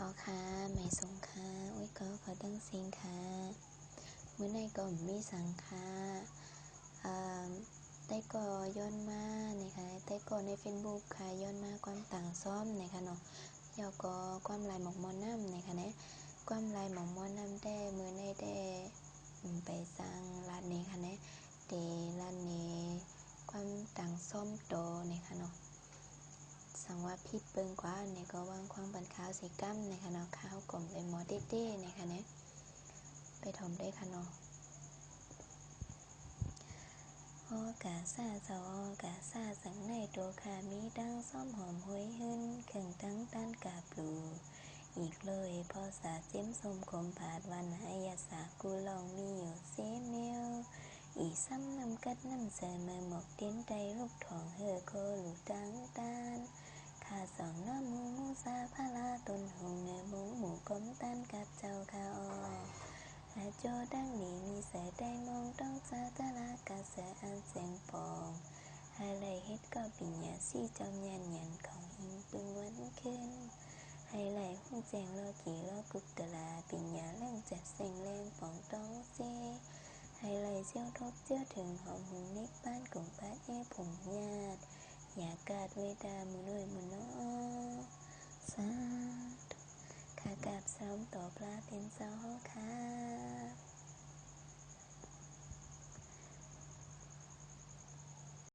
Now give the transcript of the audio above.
อค่ะไม่สงค่ะอุ้ยก็ขอตั้งสิงค่ะมื้อในก็มีสังค่ะได้ก็ย้อนมานะคะได้ก็ใน Facebook ค่ะย้อนมาความต่างซ้อมนะคะเนาะยอก็ความลายหมอกมอน้ำนะคะเนี่ยความลายหมอกมอน้ำได้มื้อในได้ไปสร้างร้านนี้ค่ะเนี่ยเดร้านนี้ความต่างซ้อมโตนะคะเนาะสังว่าพิษเปิงกว่าเนี่ยก็วางความบันข้าวสีกั้มนะคะเนาะข้าวกลมเลยหมอเด้ๆนะคะเนี่ยไปถมได้ค่ะเนาะโอกาซาเจ้าโอกาซาสังในโตคามีดังซ้อมหอมห้วยหึ้นเครื่องตั้งต้านกาบลูอีกเลยพอสาเจิ้มสมคมผาดวันหายาสากูลองมีอยู่เซเมลอีซ้ำนำกัดน้ำเสมอหมกเต้นไตลูกทองเฮอโคลูตังตานข้าสองน้ำมูซาพาลาต้นหงเนื้อหมูก้มตันกับเจ้าข้าอและโจดังนี้มีใส่ได้มองต้องซาตะลากาเสอันเสียงปองหาไลเฮ็ดก็ปิญญาซี่จอมยันของหิงปึงวันขึ้นไฮไลหุ่งแจงโลกีโลกุกตลาปิญญาแรงจัดเสียงแรงป่องต้องเซไฮไลเจียวทบเจียวถึงหอมหุงนิกบ้านกลุ่มป้าแย่ผงญาติอยากาดเวดามุนุยมุนอสาธุข้ากราบซ้ำต่อปลาเป็นเจ้าค่ะ